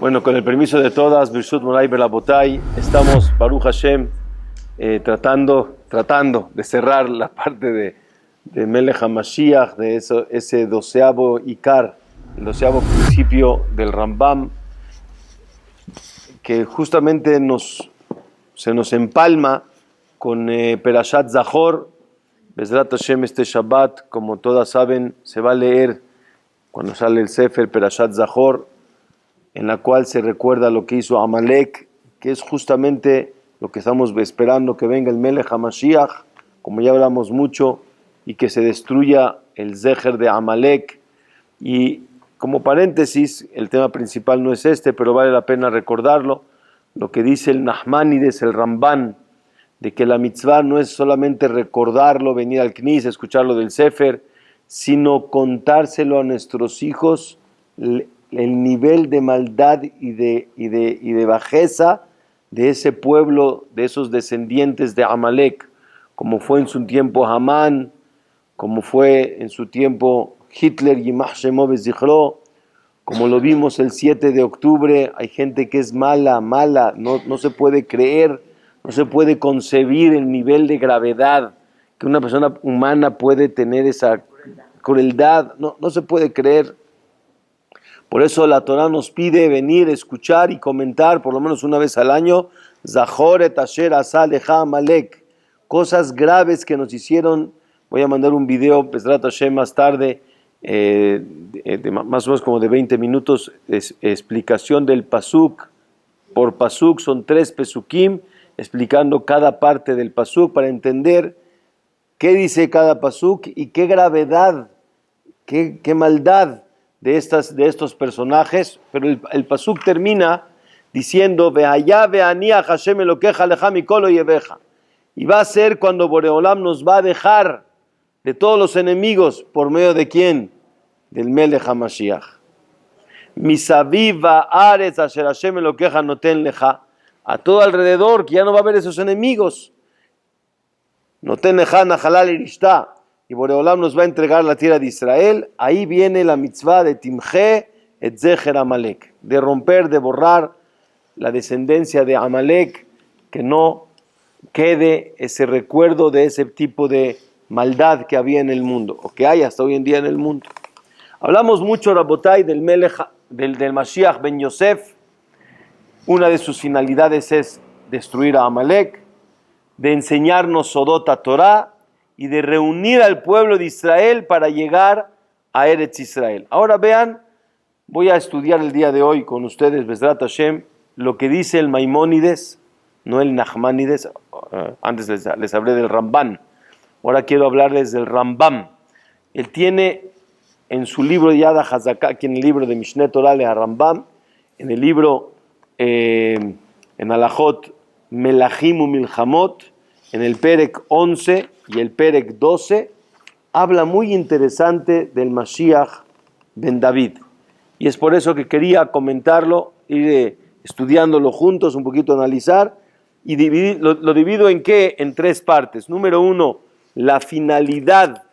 Bueno, con el permiso de todas, Birshut Moray Berabotay, estamos, Baruch Hashem, tratando de cerrar la parte de Melech HaMashiach, de ese 12avo Ikar, el 12avo principio del Rambam, que justamente se nos empalma con Perashat Zachor. Bezrat Hashem, este Shabbat, como todas saben, se va a leer cuando sale el Sefer Perashat Zachor, en la cual se recuerda lo que hizo Amalek, que es justamente lo que estamos esperando, que venga el Melech HaMashiach, como ya hablamos mucho, y que se destruya el Zecher de Amalek. Y como paréntesis, el tema principal no es este, pero vale la pena recordarlo, lo que dice el Nachmanides, el Ramban, de que la mitzvah no es solamente recordarlo, venir al Knis, escucharlo del Sefer, sino contárselo a nuestros hijos, el nivel de maldad y de bajeza de ese pueblo, de esos descendientes de Amalek, como fue en su tiempo Hamán, como fue en su tiempo Hitler, Yimach Shemo Bezichro, como lo vimos el 7 de octubre. Hay gente que es mala, no se puede creer, no se puede concebir el nivel de gravedad que una persona humana puede tener, esa crueldad, no se puede creer. Por eso la Torah nos pide venir, escuchar y comentar por lo menos una vez al año Zachor et asher asa lecha Amalek, cosas graves que nos hicieron. Voy a mandar un video, Bezrat Hashem, más tarde, más o menos como de 20 minutos, explicación del pasuk. Por pasuk son 3 pesukim, explicando cada parte del pasuk para entender qué dice cada pasuk y qué gravedad, qué maldad de estos personajes. Pero el pasuk termina diciendo Ve'ayá ve'aniach Hashem elokeja lecha mikol oyeveja, y va a ser cuando Boreolam nos va a dejar de todos los enemigos. ¿Por medio de quién? Del Melech HaMashiach. Misaviv haaretz asher Hashem elokeja noten lecha, a todo alrededor, que ya no va a haber esos enemigos. Noten lecha nahalal irishta, y Boreolam nos va a entregar la tierra de Israel. Ahí viene la mitzvah de Timche et Zecher Amalek, de romper, de borrar la descendencia de Amalek, que no quede ese recuerdo de ese tipo de maldad que había en el mundo, o que hay hasta hoy en día en el mundo. Hablamos mucho, Rabotay, del Mashiach ben Yosef. Una de sus finalidades es destruir a Amalek, de enseñarnos Sodot Torah y de reunir al pueblo de Israel para llegar a Eretz Israel. Ahora vean, voy a estudiar el día de hoy con ustedes, Bezrat Hashem, lo que dice el Maimónides, no el Nachmanides. Antes les hablé del Ramban, ahora quiero hablarles del Rambam. Él tiene en su libro Yad HaZaká, aquí en el libro de Mishneh Torah le Rambam, en el libro en Alajot Melachim u Milchamot, en el Perek 11 y el Perek 12, habla muy interesante del Mashiach ben David. Y es por eso que quería comentarlo, ir estudiándolo juntos, un poquito analizar, y lo divido en qué, en 3 partes. Número 1, la finalidad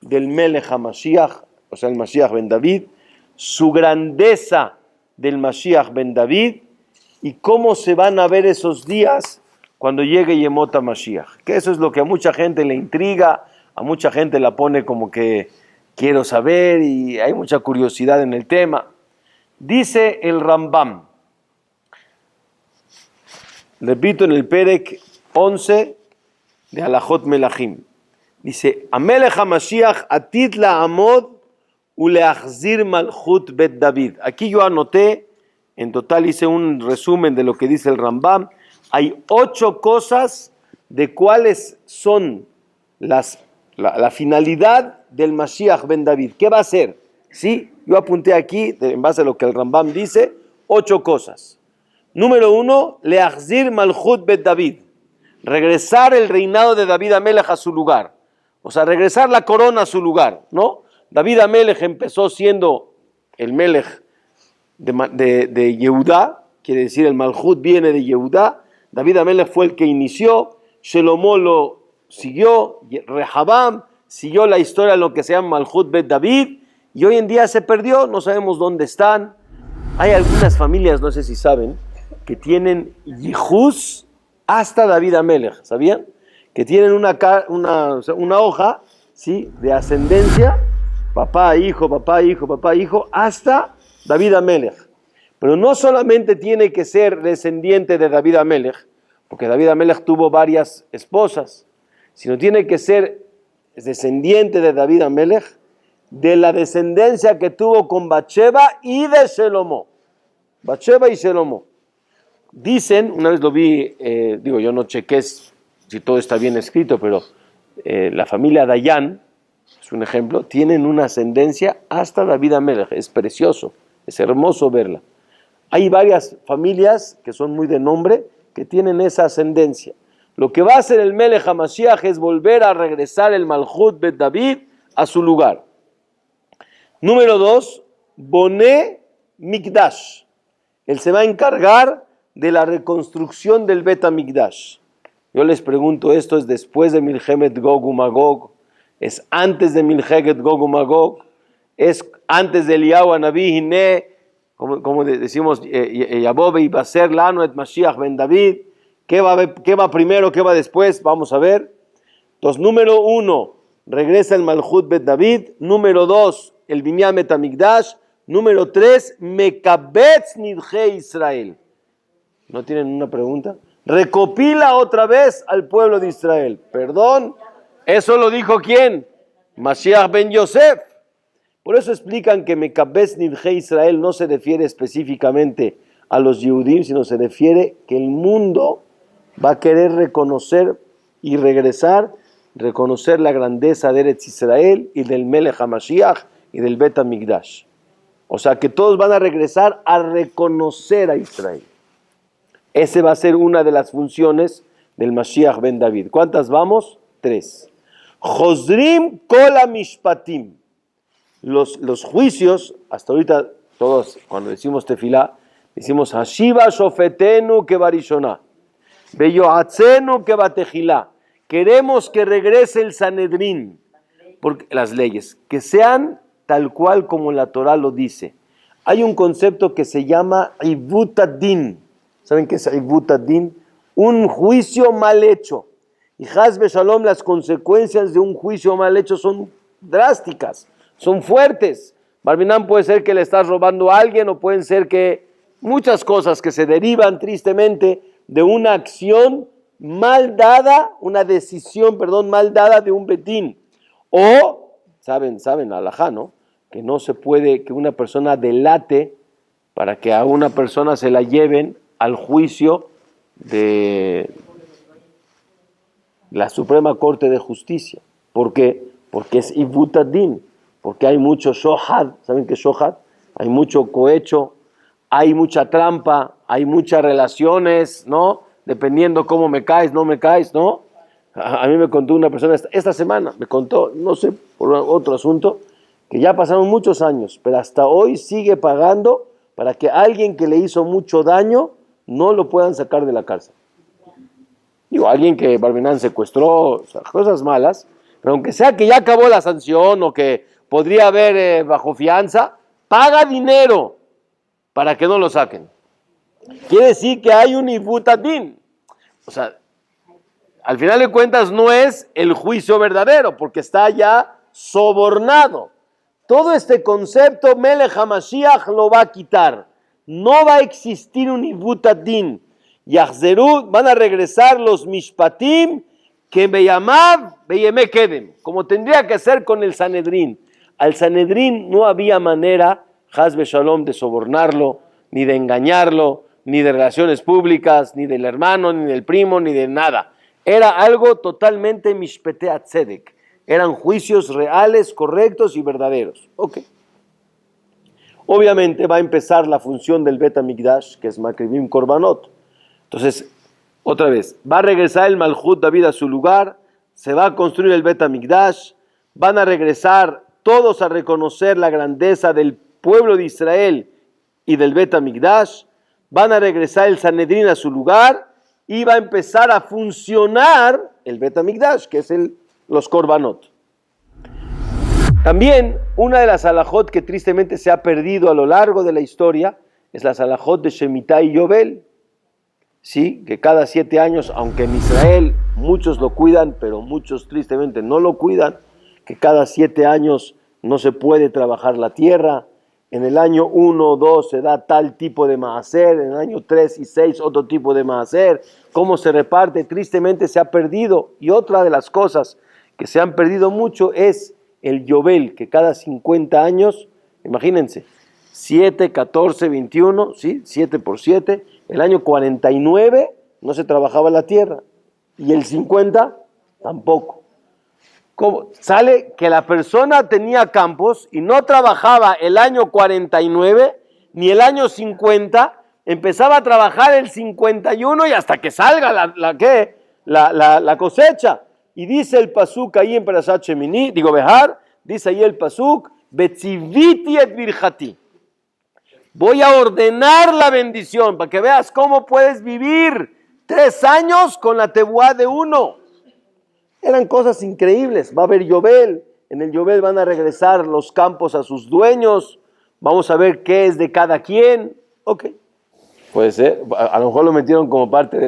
del Melech HaMashiach, o sea, el Mashiach ben David, su grandeza del Mashiach ben David, y cómo se van a ver esos días cuando llegue Yemot HaMashiach. Que eso es lo que a mucha gente le intriga, a mucha gente la pone como que quiero saber, y hay mucha curiosidad en el tema. Dice el Rambam, repito, en el Perek 11 de Alajot Melachim, dice, Amelech HaMashiach atid la'amod uleachzir malchut bet David. Aquí yo anoté, en total hice un resumen de lo que dice el Rambam. Hay 8 cosas de cuáles son la finalidad del Mashiach ben David. ¿Qué va a hacer? Sí, yo apunté aquí, en base a lo que el Rambam dice, 8 cosas. Número 1, leachzir malchut bet David, regresar el reinado de David Amelech a su lugar, o sea, regresar la corona a su lugar, ¿no? David Amelech empezó siendo el Melech de Yehudá, quiere decir el malchut viene de Yehudá. David Amelech fue el que inició, Shelomo lo siguió, Rehabam siguió la historia de lo que se llama malchut bet David, y hoy en día se perdió, no sabemos dónde están. Hay algunas familias, no sé si saben, que tienen yihus hasta David Amelech, ¿sabían? Que tienen una hoja, ¿sí?, de ascendencia, papá, hijo, papá, hijo, papá, hijo, hasta David Amelech. Pero no solamente tiene que ser descendiente de David Amelech, porque David Amelech tuvo varias esposas, sino tiene que ser descendiente de David Amelech, de la descendencia que tuvo con Bathsheba y de Shelomo. Bathsheba y Shelomo. Dicen, una vez lo vi, yo no chequé si todo está bien escrito, pero la familia Dayan, es un ejemplo, tienen una ascendencia hasta David Amelech. Es precioso, es hermoso verla. Hay varias familias que son muy de nombre que tienen esa ascendencia. Lo que va a hacer el Melech HaMashiach es volver a regresar el Malchut Bet David a su lugar. Número 2, Boné Mikdash. Él se va a encargar de la reconstrucción del Bet HaMikdash. Yo les pregunto, ¿esto es después de Milchemet Gog uMagog? ¿Es antes de Milchemet Gog uMagog? ¿Es antes de Eliyahu Hanaví Hiné? Como decimos, Yabobe y Baser Lano et Mashiach ben David. ¿Qué va primero, qué va después? Vamos a ver. Entonces, número 1, regresa el Malchut Bet David. Número 2, el Binyan Bet HaMikdash. Número 3, Mekabetz Nidje Israel. ¿No tienen una pregunta? Recopila otra vez al pueblo de Israel. Perdón, ¿eso lo dijo quién? Mashiach ben Yosef. Por eso explican que Mekabetz Nidje Israel no se refiere específicamente a los Yehudim, sino se refiere que el mundo va a querer reconocer y reconocer la grandeza de Eretz Israel y del Melech HaMashiach y del Bet HaMikdash. O sea que todos van a regresar a reconocer a Israel. Ese va a ser una de las funciones del Mashiach ben David. ¿Cuántas vamos? 3. Chozrim kol hamishpatim. Los juicios, hasta ahorita todos cuando decimos tefilá, decimos Hashiva shofetenu kebarishonah, veyoatzenu kebatejilá. Queremos que regrese el Sanedrín, porque las leyes, que sean tal cual como la Torah lo dice. Hay un concepto que se llama Ivut Adin. ¿Saben qué es Ivut Adin? Un juicio mal hecho. Y Haz Beshalom, las consecuencias de un juicio mal hecho son drásticas, son fuertes. Barminan, puede ser que le estás robando a alguien, o pueden ser que muchas cosas que se derivan tristemente de una acción mal dada, una decisión, mal dada de un betín. O saben, alajá, ¿no? Que no se puede que una persona delate para que a una persona se la lleven al juicio de la Suprema Corte de Justicia. ¿Por qué? Porque es Ivut Adin, porque hay mucho shohad. ¿Saben qué es shohad? Hay mucho cohecho, hay mucha trampa, hay muchas relaciones, ¿no? Dependiendo cómo me caes, no me caes, ¿no? A mí me contó una persona esta semana, me contó, no sé, por otro asunto, que ya pasaron muchos años, pero hasta hoy sigue pagando para que alguien que le hizo mucho daño no lo puedan sacar de la cárcel. Digo, alguien que Barminan secuestró, o sea, cosas malas, pero aunque sea que ya acabó la sanción o que podría haber bajo fianza, paga dinero para que no lo saquen. Quiere decir que hay un Ivut Adin. O sea, al final de cuentas no es el juicio verdadero, porque está ya sobornado. Todo este concepto Melech HaMashiach lo va a quitar. No va a existir un Ivut Adin. Yachzeru, van a regresar los Mishpatim que Beyamav Beyeme Kedem, como tendría que ser con el Sanedrín. Al Sanedrín no había manera, Haz Beshalom, de sobornarlo, ni de engañarlo, ni de relaciones públicas, ni del hermano, ni del primo, ni de nada. Era algo totalmente Mishpete Atzedek. Eran juicios reales, correctos y verdaderos. Ok. Obviamente va a empezar la función del Bet HaMikdash, que es Makrivim Korbanot. Entonces, otra vez, va a regresar el Malchut David a su lugar, se va a construir el Bet HaMikdash, van a regresar todos a reconocer la grandeza del pueblo de Israel y del Bet HaMikdash, van a regresar el Sanedrín a su lugar y va a empezar a funcionar el Bet HaMikdash, que es los Korbanot. También una de las halajot que tristemente se ha perdido a lo largo de la historia es las alajot de Shemitah y Yobel. Sí, que cada 7 años, aunque en Israel muchos lo cuidan, pero muchos tristemente no lo cuidan, que cada 7 años no se puede trabajar la tierra. En el año 1 o 2 se da tal tipo de maaser, en el año 3 y 6 otro tipo de maaser. Cómo se reparte, tristemente se ha perdido. Y otra de las cosas que se han perdido mucho es el Yobel, que cada 50 años, imagínense, 7, 14, 21, ¿sí? 7 por 7, el año 49 no se trabajaba la tierra, y el 50 tampoco. ¿Cómo? Sale que la persona tenía campos y no trabajaba el año 49 ni el año 50, empezaba a trabajar el 51 y hasta que salga la cosecha. Y dice el pasuk ahí en Parashat Shemini, Behar, dice ahí el pasuk, Betziviti et virjati. Voy a ordenar la bendición para que veas cómo puedes vivir 3 años con la tebuá de 1. Eran cosas increíbles. Va a haber Yobel. En el Yobel van a regresar los campos a sus dueños. Vamos a ver qué es de cada quien. Ok. Puede ser. A lo mejor lo metieron como parte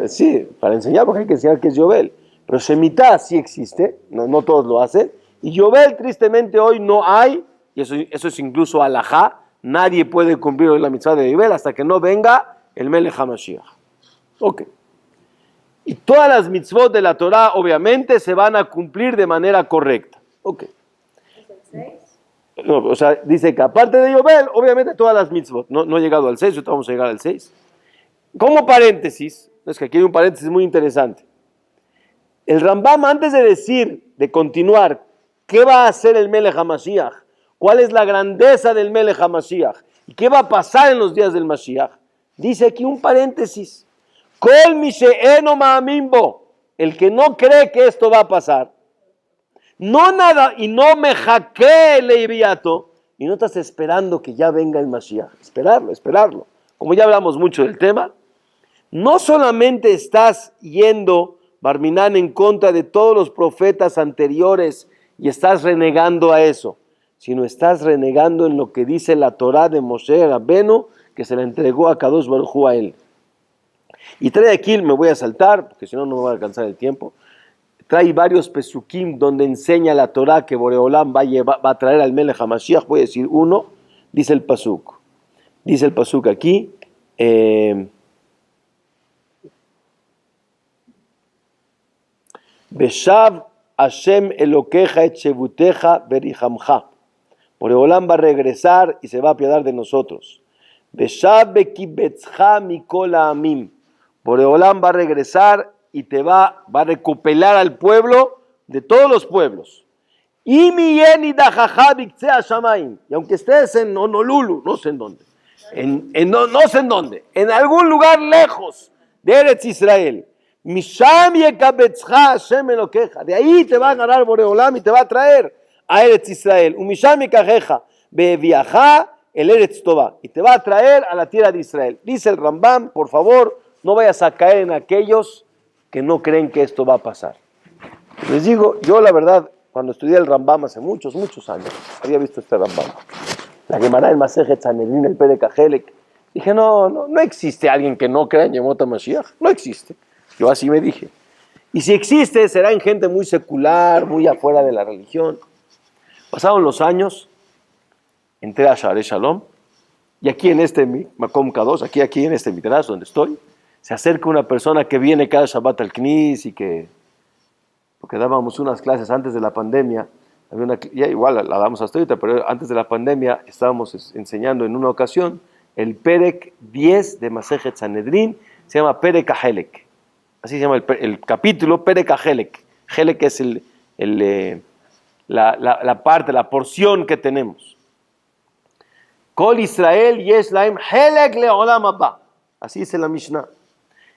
sí, para enseñar, porque hay que enseñar qué es Yobel. Pero Shemitah sí existe. No todos lo hacen. Y Yobel, tristemente, hoy no hay. Y eso es incluso alajá. Nadie puede cumplir hoy la mitzvah de Yobel hasta que no venga el Melech HaMashiach. Ok. Y todas las mitzvot de la Torah, obviamente, se van a cumplir de manera correcta. Ok. No, o sea, dice que aparte de Yobel, obviamente todas las mitzvot. No he llegado al 6, ahorita vamos a llegar al 6. Como paréntesis, es que aquí hay un paréntesis muy interesante. El Rambam, antes de continuar, ¿qué va a hacer el Melech HaMashiach? ¿Cuál es la grandeza del Melech HaMashiach? ¿Y qué va a pasar en los días del Mashiach? Dice aquí un paréntesis. Kol mi she'eno ma'amin bo, el que no cree que esto va a pasar, no nada, y no me jaque leiviato, y no estás esperando que ya venga el Mashiach, esperarlo. Como ya hablamos mucho del tema, no solamente estás yendo, Barminan, en contra de todos los profetas anteriores y estás renegando a eso, sino estás renegando en lo que dice la Torah de Moshe Rabbenu, que se la entregó a Kadosh Baruj Hu a él. Y trae aquí, me voy a saltar, porque si no, no me va a alcanzar el tiempo. Trae varios pesukim donde enseña la Torah que Boreolam va a traer al Melech HaMashiach. Voy a decir uno, dice el pasuk. Dice el pasuk aquí, Beshav Hashem Elokeja et Shevuteja Berichamcha. Boreolam va a regresar y se va a apiadar de nosotros. Beshav Bekibetzcha Mikol Ha'amim. Boreolam va a regresar y te va a recuperar al pueblo de todos los pueblos. Y aunque estés en Honolulu, no sé en dónde, no sé en dónde, en algún lugar lejos de Eretz Israel, de ahí te va a agarrar Boreolam y te va a traer a Eretz Israel. El Eretz Tová, y te va a traer a la tierra de Israel. Dice el Rambam, por favor, no vayas a caer en aquellos que no creen que esto va a pasar. Les digo, yo la verdad, cuando estudié el Rambam hace muchos años, había visto este Rambam, la Gemara, el Masejet Sanedrín, el Perek HaChelek, dije, no existe alguien que no crea en Yemot HaMashiach, no existe. Yo así me dije. Y si existe, será en gente muy secular, muy afuera de la religión. Pasaron los años, entré a Shaarei Shalom, y aquí en este Makom Kadosh, aquí en este Midrash donde estoy, se acerca una persona que viene cada Shabbat al Knis y porque dábamos unas clases antes de la pandemia, ya igual la damos hasta ahorita, pero antes de la pandemia estábamos enseñando en una ocasión el Perek 10 de Masejet Sanedrín, se llama Perek HaChelek, así se llama el capítulo Perek HaChelek. Chelek es la parte, la porción que tenemos. Kol Israel yesh laim Chelek leolam haba, así dice la Mishnah.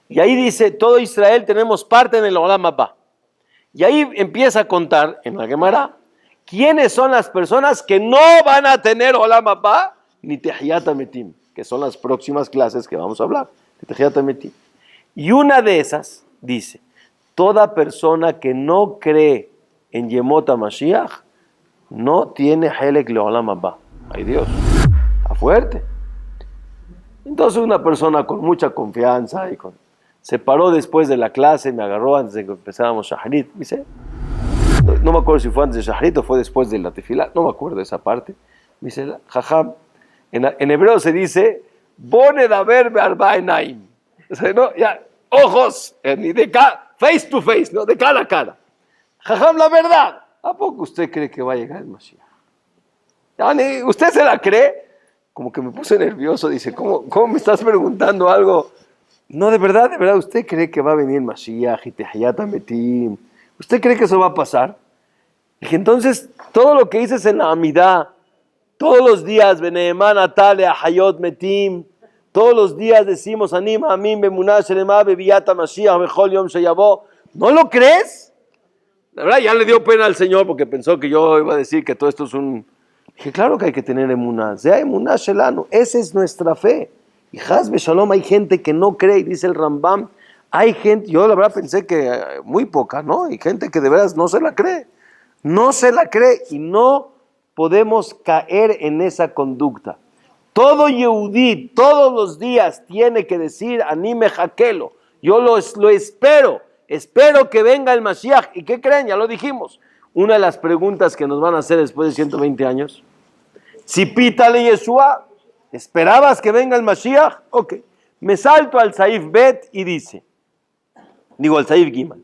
Y ahí dice, todo Israel tenemos parte en el Olam Haba. Y ahí empieza a contar en la Gemara quiénes son las personas que no van a tener Olam Haba ni Tehiyat HaMetim, que son las próximas clases que vamos a hablar de Tehiyat HaMetim. Y una de esas dice, toda persona que no cree en Yemot HaMashiach no tiene Helek leolam haba. Ay Dios, Fuerte. Entonces una persona con mucha confianza se paró después de la clase, me agarró antes de que empezáramos Shaharit. Me dice, no me acuerdo si fue antes de Shaharit o fue después de la tefilá, no me acuerdo de esa parte. Me dice, jajam, en hebreo se dice, Bone daber be'arba enaim. O sea, ¿no? Ya, ojos, face to face, ¿no? De cara a cara. Jajam, la verdad, ¿a poco usted cree que va a llegar el Mashiach? ¿Usted se la cree? Como que me puse nervioso, dice, ¿cómo me estás preguntando algo? No, de verdad, ¿usted cree que va a venir el Mashiach y Tehiyat Ametim? ¿Usted cree que eso va a pasar? Dije, entonces, todo lo que dices en la Amidá, todos los días, Beneemán, Atale, Ahayot, Metim, todos los días decimos, Anima, Amin, Bemuná, Shelema, Bebiyata, Mashiach, Bechol, Yom, Sheyabó. ¿No lo crees? La verdad, ya le dio pena al Señor porque pensó que yo iba a decir que todo esto es un... Dije, claro que hay que tener emuná. Zea emuná shelanu. Esa es nuestra fe. Y Hazbe Shalom, hay gente que no cree, y dice el Rambam, hay gente, yo la verdad pensé que muy poca, ¿no? Hay gente que de veras no se la cree. No se la cree y no podemos caer en esa conducta. Todo Yehudí, todos los días tiene que decir, anime jaquelo. Yo lo espero que venga el Mashiach. ¿Y qué creen? Ya lo dijimos. Una de las preguntas que nos van a hacer después de 120 años. Si pítale Yeshua, ¿esperabas que venga el Mashiach? Ok. Me salto al Saif Bet y dice, al Saif Gimal.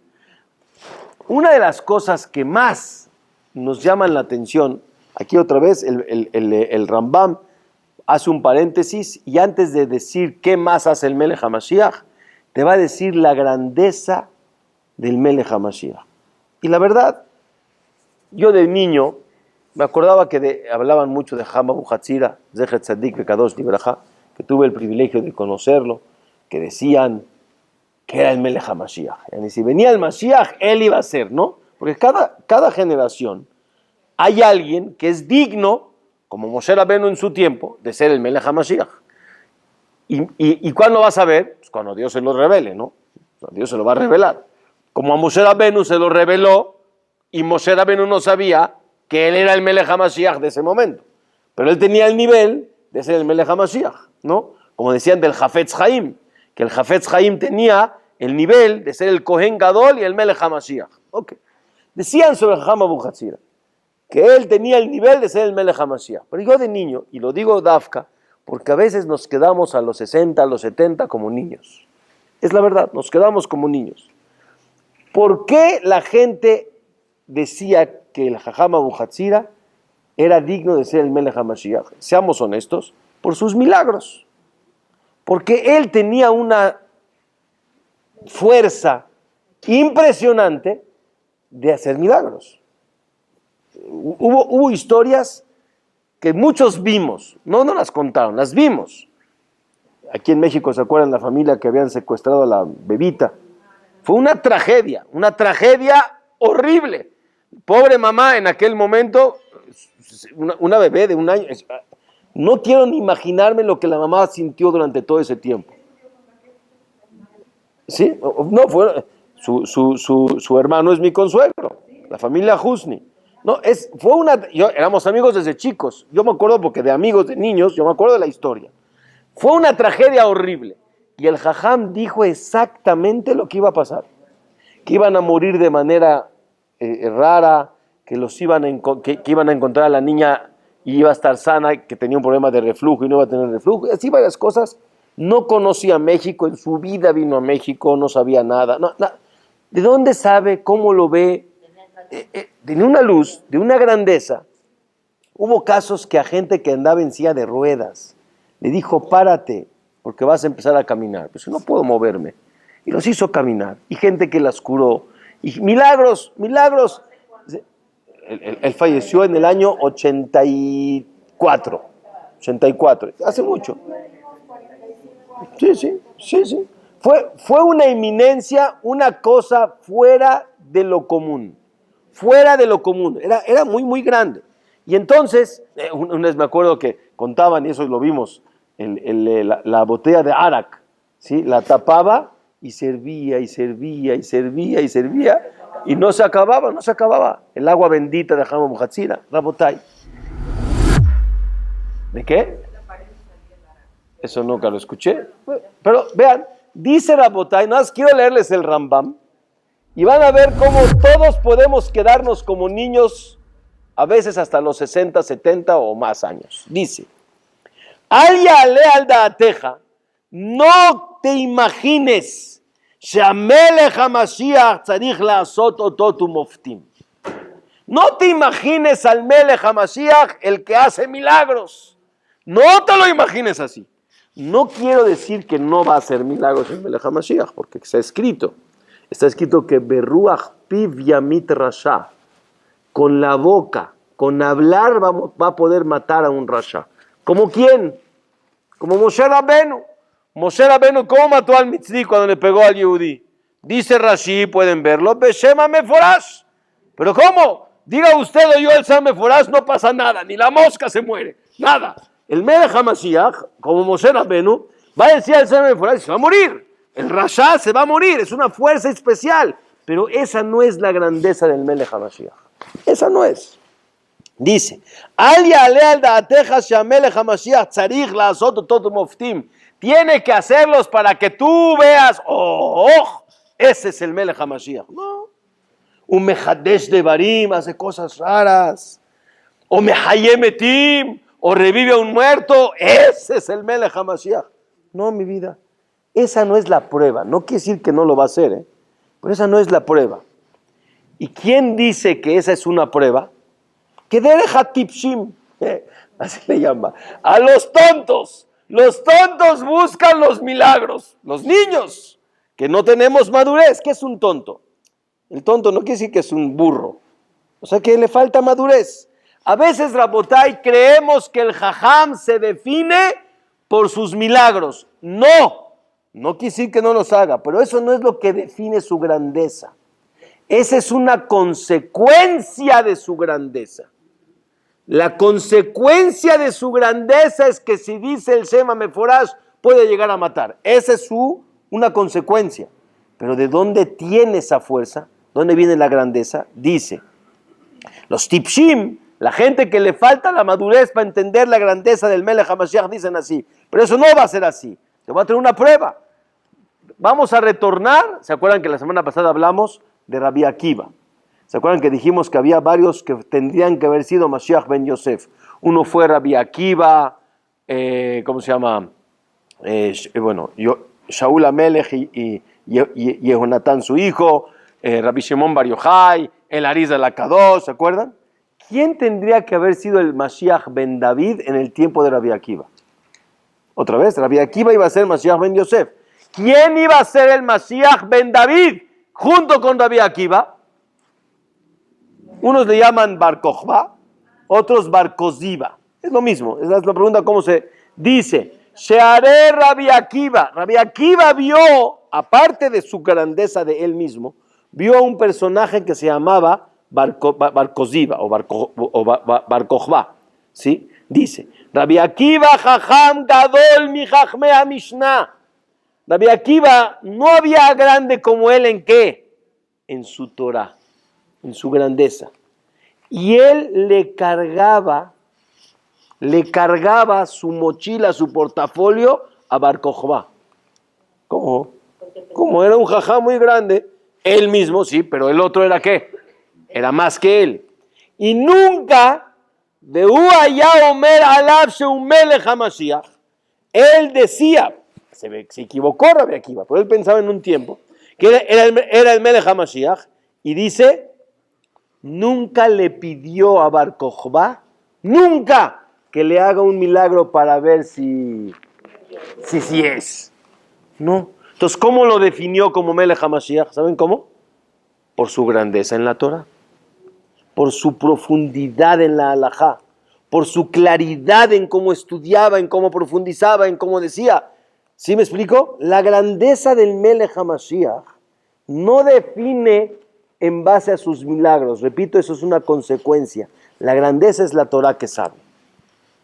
Una de las cosas que más nos llaman la atención, aquí otra vez el Rambam hace un paréntesis y antes de decir qué más hace el Melech HaMashiach, te va a decir la grandeza del Melech HaMashiach. Y la verdad, yo de niño me acordaba que hablaban mucho de Hama Abu Hatzira, Zecher Tzadik Bekadosh Libraja, que tuve el privilegio de conocerlo, que decían que era el Melech HaMashiach. Y si venía el Mashiach, él iba a ser, ¿no? Porque cada generación hay alguien que es digno, como Moshe Rabbeinu en su tiempo, de ser el Melech HaMashiach. ¿Y cuándo vas a ver? Pues cuando Dios se lo revele, ¿no? Dios se lo va a revelar. Como a Moshe Rabbeinu se lo reveló, y Moshe Rabbeinu no sabía que él era el Melech HaMashiach de ese momento. Pero él tenía el nivel de ser el Melech HaMashiach, ¿no? Como decían del Hafetz Haim, que el Hafetz Haim tenía el nivel de ser el Kohen Gadol y el Melech HaMashiach. Okay. Decían sobre el Hama Abu Hatzira que él tenía el nivel de ser el Melech HaMashiach. Pero yo de niño, y lo digo Dafka, porque a veces nos quedamos a los 60, a los 70 como niños. Es la verdad, nos quedamos como niños. ¿Por qué la gente decía que el Jajam Abu Hatzira era digno de ser el Melech HaMashiach? Seamos honestos, por sus milagros. Porque él tenía una fuerza impresionante de hacer milagros. Hubo historias que muchos vimos, no las contaron, las vimos. Aquí en México, ¿se acuerdan la familia que habían secuestrado a la bebita? Fue una tragedia horrible. Pobre mamá en aquel momento, una bebé de 1 año. No quiero ni imaginarme lo que la mamá sintió durante todo ese tiempo. ¿Sí? No, fue su hermano es mi consuegro, la familia Husni. No, éramos amigos desde chicos. Yo me acuerdo porque de amigos, de niños, yo me acuerdo de la historia. Fue una tragedia horrible. Y el Jajam dijo exactamente lo que iba a pasar. Que iban a morir de manera rara, que iban a encontrar a la niña y iba a estar sana, que tenía un problema de reflujo y no iba a tener reflujo. Así varias cosas. No conocía México, en su vida vino a México, no sabía nada. ¿De dónde sabe? ¿Cómo lo ve? Tenía una luz, de una grandeza. Hubo casos que a gente que andaba en silla de ruedas le dijo, párate, porque vas a empezar a caminar. Pues no puedo moverme. Y los hizo caminar. Y gente que las curó. Y milagros. Él falleció en el año 84. Hace mucho. Sí. Fue una eminencia, una cosa fuera de lo común. Era muy, muy grande. Y entonces, una vez me acuerdo que contaban, y eso lo vimos, la botella de arak, ¿sí? La tapaba y servía, y no se acababa. El agua bendita de Hama Abu Hatzira, Rabotay. ¿De qué? Eso nunca lo escuché. Pero vean, dice Rabotay, no más quiero leerles el Rambam, y van a ver cómo todos podemos quedarnos como niños, a veces hasta los 60, 70 o más años. Dice, Al ya'ale al da'ateja, no te imagines, she'amelech hamashiach tzarich la'asot otot umoftim. No te imagines al Melech HaMashiach, el que hace milagros. No te lo imagines así. No quiero decir que no va a hacer milagros el Melech HaMashiach, porque está escrito que Beruach piv yamit rasha, con la boca, con hablar va a poder matar a un rasha. ¿Como quién? Como Moshe Rabenu. Moshe Rabenu, ¿cómo mató al Mitzri cuando le pegó al Yehudí? Dice Rashi, pueden verlo, Beshema Meforash. ¿Pero cómo? Diga usted o yo el Sam Meforash, no pasa nada, ni la mosca se muere, nada. El Melech HaMashiach, como Moshe Rabenu, va a decir al Sam Meforash, se va a morir. El Rasha se va a morir, es una fuerza especial. Pero esa no es la grandeza del Melech HaMashiach. Esa no es. Dice, Al ya'ale al da'ateja she'amelech HaMashiach tzarich la'asot otot umoftim. Tiene que hacerlos para que tú veas, ese es el Melech HaMashiach. No. Un mejadesh de barim, hace cosas raras. O mehayem etim, o revive a un muerto. Ese es el Melech HaMashiach. No, mi vida. Esa no es la prueba. No quiere decir que no lo va a hacer, pero esa no es la prueba. ¿Y quién dice que esa es una prueba? Que derech hatipshim, así le llama. A los tontos. Los tontos buscan los milagros. Los niños que no tenemos madurez. ¿Qué es un tonto? El tonto no quiere decir que es un burro. O sea que le falta madurez. A veces, Rabotay, creemos que el jajam se define por sus milagros. No quiere decir que no los haga, pero eso no es lo que define su grandeza. Esa es una consecuencia de su grandeza. La consecuencia de su grandeza es que si dice el Shema Meforash, puede llegar a matar. Esa es una consecuencia. Pero ¿de dónde tiene esa fuerza? ¿Dónde viene la grandeza? Dice, los tipshim, la gente que le falta la madurez para entender la grandeza del Melech HaMashiach, dicen así. Pero eso no va a ser así. Te voy a tener una prueba. Vamos a retornar. ¿Se acuerdan que la semana pasada hablamos de Rabbi Akiva? ¿Se acuerdan que dijimos que había varios que tendrían que haber sido Mashiach ben Yosef? Uno fue Rabbi Akiva, ¿cómo se llama? Shaul Amelech y Yehonatán su hijo, Rabbi Shimon Bar Yochai, el Arizal de la Kadosh, ¿se acuerdan? ¿Quién tendría que haber sido el Mashiach ben David en el tiempo de Rabbi Akiva? Otra vez, Rabbi Akiva iba a ser Mashiach ben Yosef. ¿Quién iba a ser el Mashiach ben David junto con Rabbi Akiva? Unos le llaman Bar Kokhba, otros Bar Koziba. Es lo mismo, esa es la pregunta cómo se dice. Shearé Rabbi Akiva. Rabbi Akiva vio, aparte de su grandeza de él mismo, vio a un personaje que se llamaba Bar Koziba o Bar Kokhba. ¿Sí? Dice, Rabbi Akiva Jajam Gadol mi Jajmea Mishnah. Rabbi Akiva no había grande como él en qué? En su Torah, en su grandeza. Y él le cargaba su mochila, su portafolio a Bar Kokhba. ¿Cómo? Como era un jajá muy grande, él mismo sí, pero el otro era ¿qué? Era más que él. Y nunca de Uaya Omer Alab Shehu Melech HaMashiach, él decía, se equivocó Rabbi Akiva, pero él pensaba en un tiempo que era el Melech HaMashiach, y dice, nunca le pidió a Bar Kokhba, nunca, que le haga un milagro para ver si es. No. Entonces, ¿cómo lo definió como Melech HaMashiach? ¿Saben cómo? Por su grandeza en la Torah, por su profundidad en la halajá, por su claridad en cómo estudiaba, en cómo profundizaba, en cómo decía. ¿Sí me explico? La grandeza del Melech HaMashiach no define en base a sus milagros. Repito, eso es una consecuencia. La grandeza es la Torah que sabe.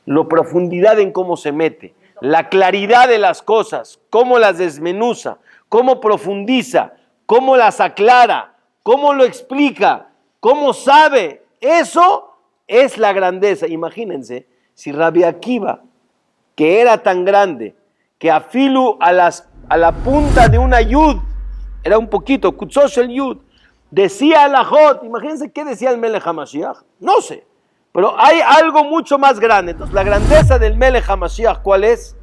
La profundidad en cómo se mete, la claridad de las cosas, cómo las desmenuza, cómo profundiza, cómo las aclara, cómo lo explica, cómo sabe. Eso es la grandeza. Imagínense, si Rabbi Akiva, que era tan grande, que afilu a la punta de una yud, era un poquito, kutzosh el yud, decía el ajot, imagínense qué decía el Melech HaMashiach, no sé, pero hay algo mucho más grande. Entonces la grandeza del Melech HaMashiach, ¿cuál es?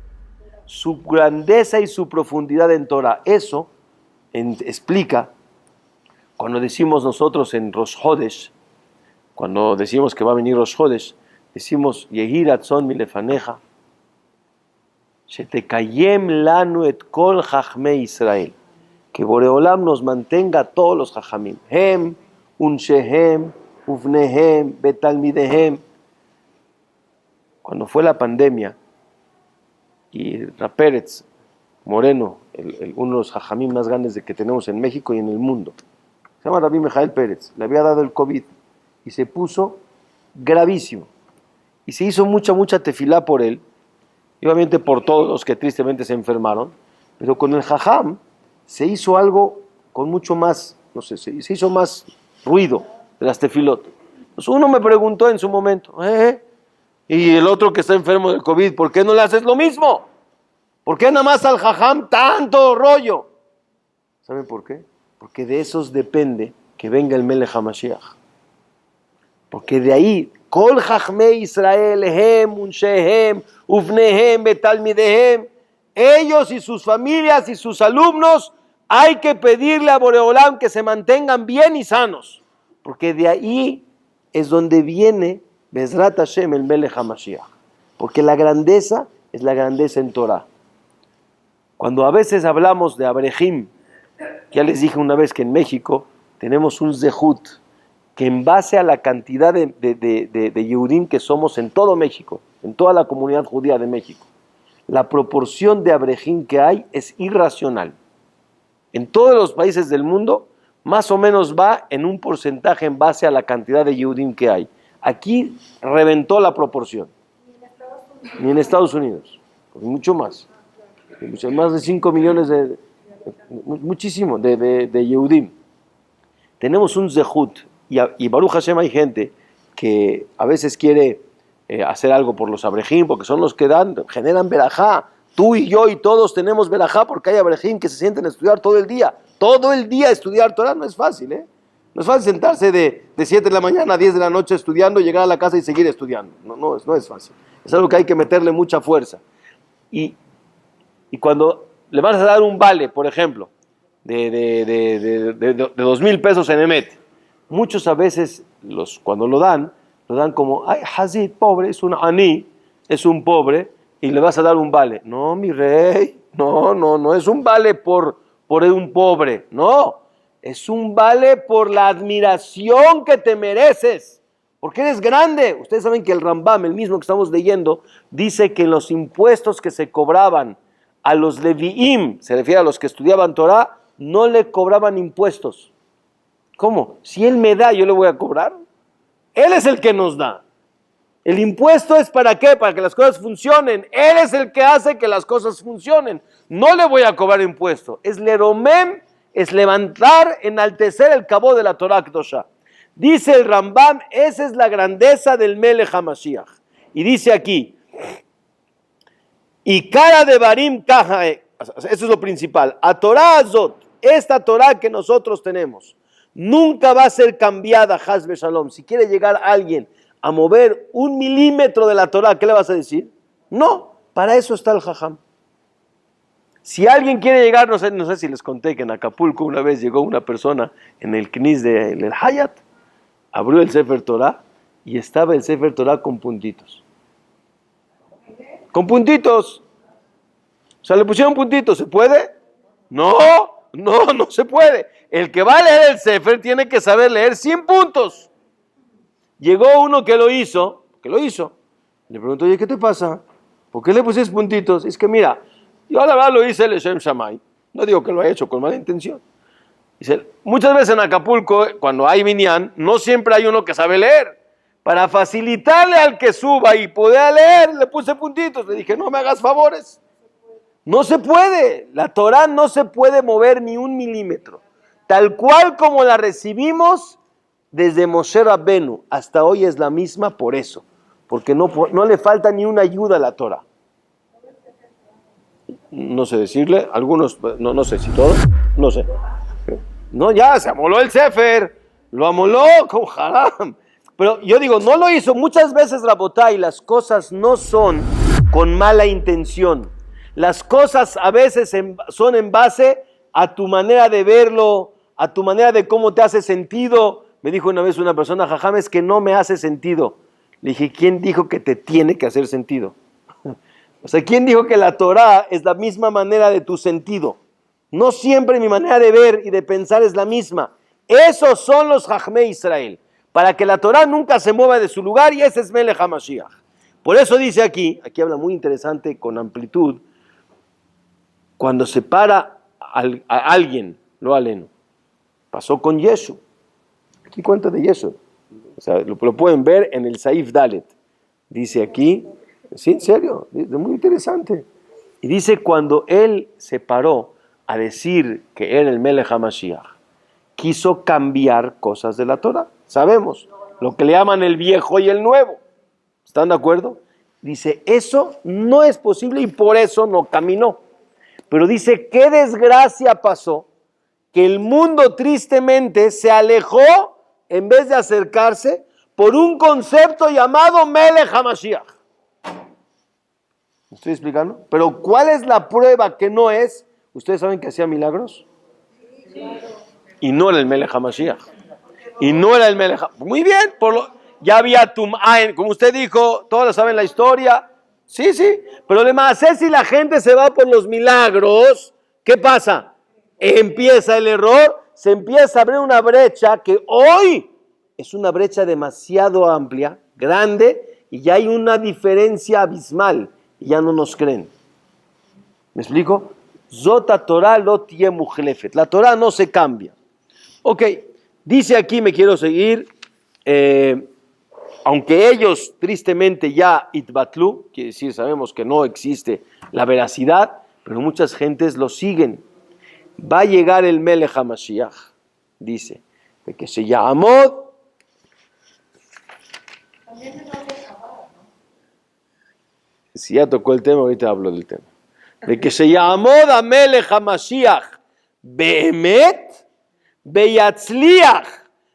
Su grandeza y su profundidad en Torah. Eso explica, cuando decimos nosotros en Rosh Hodesh, cuando decimos que va a venir Rosh Hodesh, decimos, Yehi Ratzon milefaneja, shetekayem lanu et kol chachmei Israel, que Boreolam nos mantenga a todos los chachamim, hem, unshehem, uvnehem, betalmidehem. Cuando fue la pandemia, y Rapérez Moreno, uno de los jajamim más grandes que tenemos en México y en el mundo, se llama Rabbi Mijael Pérez, le había dado el COVID y se puso gravísimo y se hizo mucha tefilá por él, y obviamente por todos los que tristemente se enfermaron, pero con el jajam se hizo algo con mucho más, no sé, se hizo más ruido de las tefilot. Pues uno me preguntó en su momento, y el otro que está enfermo del COVID, ¿por qué no le haces lo mismo? ¿Por qué nada más al jajam tanto rollo? ¿Saben por qué? Porque de esos depende que venga el Melech HaMashiach. Porque de ahí, Kol Chachmei Israel, Hem, Unshehem, Uvnehem, Betalmidehem, ellos y sus familias y sus alumnos, hay que pedirle a Boreolam que se mantengan bien y sanos. Porque de ahí es donde viene Bezrat Hashem, el Melech HaMashiach. Porque la grandeza es la grandeza en Torah. Cuando a veces hablamos de Abrejim, ya les dije una vez que en México tenemos un zehut, que en base a la cantidad de Yehudim que somos en todo México, en toda la comunidad judía de México, la proporción de Abrejim que hay es irracional. En todos los países del mundo, más o menos va en un porcentaje en base a la cantidad de Yehudim que hay. Aquí reventó la proporción. Ni en Estados Unidos. Mucho más. Más de 5 millones muchísimo de Yehudim. Tenemos un zehut. Y Baruch Hashem, hay gente que a veces quiere hacer algo por los abrejim, porque son los que generan verajá. Tú y yo y todos tenemos verajá porque hay abrejim que se sienten a estudiar todo el día. Todo el día estudiar Torah no es fácil, ¿eh? No es fácil sentarse de 7 de la mañana a 10 de la noche estudiando, llegar a la casa y seguir estudiando. No es fácil. Es algo que hay que meterle mucha fuerza. Y cuando le vas a dar un vale, por ejemplo, de 2,000 pesos en Emet, muchos a veces, cuando lo dan como, ay, Hazid, pobre, es un aní, es un pobre, y le vas a dar un vale. No, mi rey, no es un vale por un pobre, no. Es un vale por la admiración que te mereces, porque eres grande. Ustedes saben que el Rambam, el mismo que estamos leyendo, dice que los impuestos que se cobraban a los Leviim, se refiere a los que estudiaban Torah, no le cobraban impuestos. ¿Cómo? Si él me da, ¿yo le voy a cobrar? Él es el que nos da. El impuesto es ¿para qué? Para que las cosas funcionen. Él es el que hace que las cosas funcionen. No le voy a cobrar impuesto. Es leromem, es levantar, enaltecer el cabo de la Torah Kedoshá. Dice el Rambam, esa es la grandeza del Melech HaMashiach. Y dice aquí, y cara de Barim Kajae, eso es lo principal. A Torah Azot, esta Torah que nosotros tenemos, nunca va a ser cambiada, Hasbe Shalom. Si quiere llegar alguien a mover 1 milímetro de la Torah, ¿qué le vas a decir? No, para eso está el Jajam. Si alguien quiere llegar, no sé si les conté que en Acapulco una vez llegó una persona en el Knis del Hayat, abrió el Sefer Torah y estaba el Sefer Torah con puntitos. Con puntitos. O sea, le pusieron puntitos. ¿Se puede? No se puede. El que va a leer el Sefer tiene que saber leer 100 puntos. Llegó uno que lo hizo. Le preguntó, oye, ¿qué te pasa? ¿Por qué le pusiste puntitos? Es que mira, yo la verdad lo hice el Shem Shammai. No digo que lo haya hecho con mala intención. Dice, muchas veces en Acapulco, cuando hay minyan, no siempre hay uno que sabe leer. Para facilitarle al que suba y pueda leer, le puse puntitos. Le dije, no me hagas favores. No se puede. La Torah no se puede mover ni 1 milímetro. Tal cual como la recibimos desde Moshe Rabbenu hasta hoy es la misma por eso. Porque no le falta ni una ayuda a la Torah. no sé decirle, algunos, no sé si todos, no sé. No, ya, se amoló el Sefer, lo amoló con haram. Pero yo digo, no lo hizo. Muchas veces, Rabotay, las cosas no son con mala intención. Las cosas a veces son en base a tu manera de verlo, a tu manera de cómo te hace sentido. Me dijo una vez una persona, jajam, es que no me hace sentido. Le dije, ¿quién dijo que te tiene que hacer sentido? O sea, ¿quién dijo que la Torah es la misma manera de tu sentido? No siempre mi manera de ver y de pensar es la misma. Esos son los Jajmei Israel, para que la Torah nunca se mueva de su lugar, y ese es Melech HaMashiach. Por eso dice aquí habla muy interesante, con amplitud, cuando se para a alguien, lo aleno, pasó con Yeshu. Aquí cuenta de Yeshu. O sea, lo pueden ver en el Saif Dalet. Dice aquí, sí, en serio, es muy interesante. Y dice, cuando él se paró a decir que era el Melech HaMashiach, quiso cambiar cosas de la Torah. Sabemos, lo que le llaman el viejo y el nuevo. ¿Están de acuerdo? Dice, eso no es posible y por eso no caminó. Pero dice, qué desgracia pasó, que el mundo tristemente se alejó en vez de acercarse por un concepto llamado Melech HaMashiach. ¿Me estoy explicando? Pero ¿cuál es la prueba que no es? ¿Ustedes saben que hacía milagros? Y no era el Melech HaMashiach. Y no era el Melech HaMashiach. Muy bien, ya había Tum'ain, como usted dijo, todos saben la historia. Sí, pero además es si la gente se va por los milagros, ¿qué pasa? Empieza el error, se empieza a abrir una brecha que hoy es una brecha demasiado amplia, grande, y ya hay una diferencia abismal, y ya no nos creen. ¿Me explico? Zota Torah lo tie muhlefet. La Torah no se cambia. Ok, dice aquí, me quiero seguir, aunque ellos tristemente ya itbatlu, quiere decir, sabemos que no existe la veracidad, pero muchas gentes lo siguen. Va a llegar el Melech HaMashiach, dice, de que se llama. Si ya tocó el tema, ahorita hablo del tema. De que se llamó a Melech HaMashiach Behemet, Beyatzliach,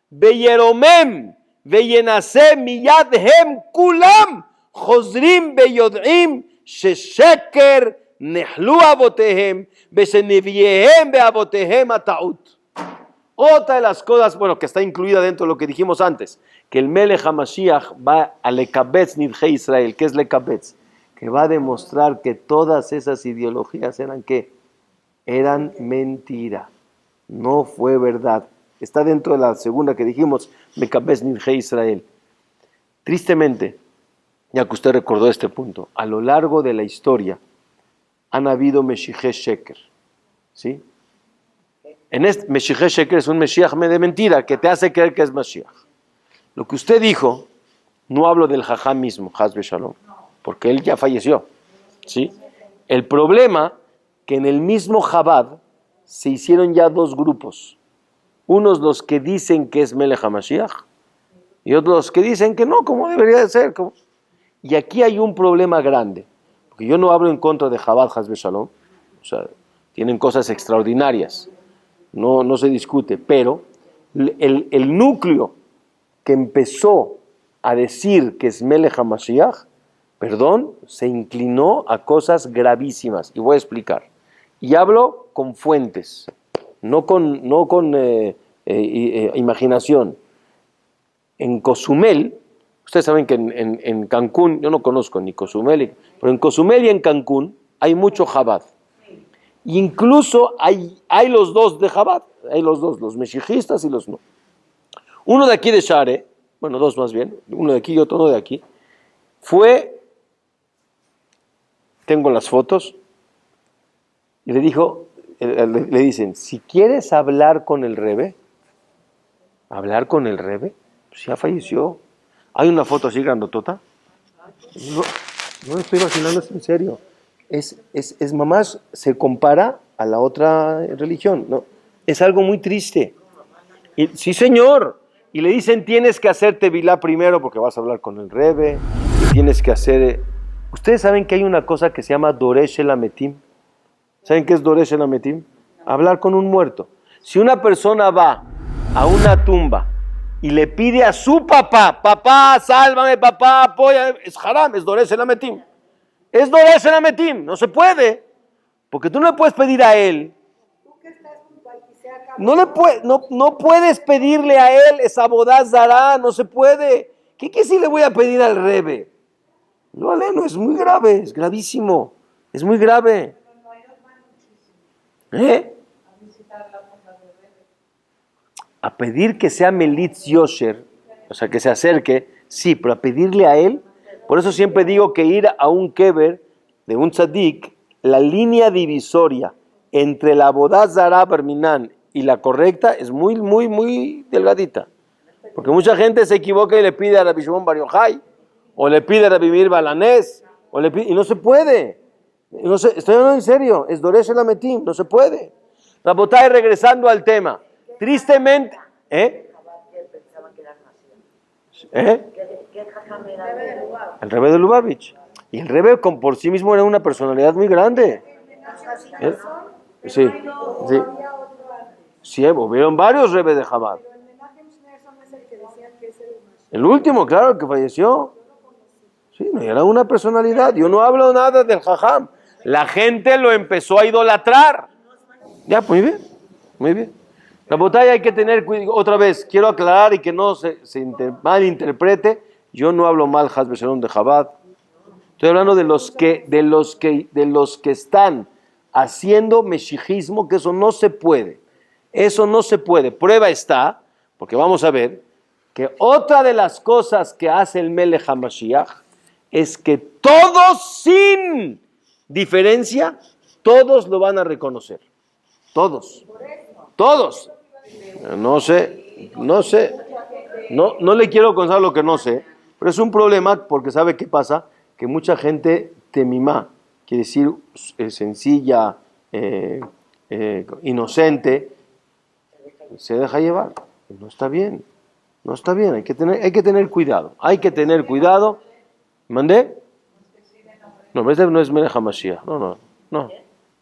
Beyeromem, Beyenase miyadhem kulam, Chozrim beyod'im, Shesheker nehlu avotehem, Beseneviehem beavotehem ataut. Otra de las cosas, bueno, que está incluida dentro de lo que dijimos antes, que el Melech HaMashiach va a lekabetz nidhei Israel. ¿Qué es lekabetz? Que va a demostrar que todas esas ideologías eran ¿qué? Eran mentira. No fue verdad. Está dentro de la segunda que dijimos, Mekabez Nidhei Israel. Tristemente, ya que usted recordó este punto, a lo largo de la historia han habido Meshiche Sheker. ¿Sí? Meshiche Sheker es un Meshiach de mentira que te hace creer que es Mashiach. Lo que usted dijo, no hablo del Jajam mismo, Hasbe Shalom, porque él ya falleció. ¿Sí? El problema que en el mismo Chabad se hicieron ya dos grupos. Unos los que dicen que es Melech HaMashiach y otros los que dicen que no, como debería de ser. Y aquí hay un problema grande, porque yo no hablo en contra de Chabad Hasbe Shalom, o sea, tienen cosas extraordinarias, no se discute, pero el núcleo que empezó a decir que es Melech HaMashiach, se inclinó a cosas gravísimas, y voy a explicar. Y hablo con fuentes, no con imaginación. En Cozumel, ustedes saben que en Cancún, yo no conozco ni Cozumel, pero en Cozumel y en Cancún hay mucho Chabad. Incluso hay los dos de Chabad, hay los dos, los meshijistas y los no. Uno de aquí de Share, bueno, dos más bien, uno de aquí y otro de aquí, tengo las fotos, y le dicen, si quieres hablar con el Rebbe, pues ya falleció. Hay una foto así grandotota. No me estoy imaginando, es en serio. Es mamás, se compara a la otra religión. No, es algo muy triste. Y, sí, señor. Y le dicen, tienes que hacer tevilá primero porque vas a hablar con el Rebbe. Y tienes que hacer... Ustedes saben que hay una cosa que se llama Doresh el Ametim. ¿Saben qué es Doresh el Ametim? Hablar con un muerto. Si una persona va a una tumba y le pide a su papá, papá, sálvame, papá, apoya, es haram, es Doresh el Ametim. Es Doresh el Ametim, no se puede. Porque tú no le puedes pedir a él. No puedes pedirle a él esa bodá zará, no se puede. ¿Qué si le voy a pedir al Rebe? No, Aleno, es muy grave, es gravísimo, es muy grave. A pedir que sea Melitz Yosher, o sea, que se acerque, sí, pero a pedirle a él, por eso siempre digo que ir a un kever de un tzadik, la línea divisoria entre la bodá zará Barminan y la correcta es muy, muy, muy delgadita. Porque mucha gente se equivoca y le pide a Rabbi Shimon Bar Yochai, o le pide a Rabbi Meir Balanés, y no se puede. Estoy hablando en serio, es Doresh el Ametim, no se puede. Rabotay, regresando al tema, tristemente, el Rebbe de Lubavitch. Y el Rebbe por sí mismo era una personalidad muy grande. Sí. Sí, hubieron varios Rebbe de Chabad. El último, claro, el que falleció. Sí, no era una personalidad. Yo no hablo nada del Jajam. La gente lo empezó a idolatrar. Ya, muy bien, muy bien. La botella hay que tener cuidado. Otra vez, quiero aclarar y que no se malinterprete. Yo no hablo mal Haz Beshalom de Chabad. Estoy hablando de los que están haciendo meshijismo, que eso no se puede. Eso no se puede. Prueba está, porque vamos a ver, que otra de las cosas que hace el Melech HaMashiach es que todos, sin diferencia, todos lo van a reconocer. Todos. No sé. No le quiero contar lo que no sé, pero es un problema porque ¿sabe qué pasa? Que mucha gente temimá, quiere decir sencilla, inocente, se deja llevar. No está bien, hay que tener cuidado. ¿Mandé? No, Breslev no es Melech HaMashiach. No,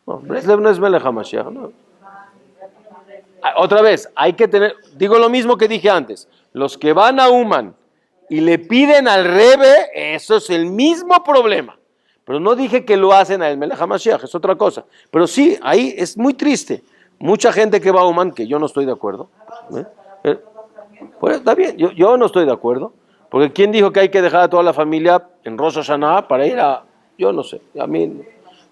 Breslev no es Melech HaMashiach. No. Otra vez, digo lo mismo que dije antes, los que van a Uman y le piden al Rebe, eso es el mismo problema. Pero no dije que lo hacen al Melech HaMashiach, es otra cosa. Pero sí, ahí es muy triste. Mucha gente que va a Uman, que yo no estoy de acuerdo. Pues está bien, yo no estoy de acuerdo. Porque ¿quién dijo que hay que dejar a toda la familia en Rosh Hashanah para ir a...? Yo no sé, a mí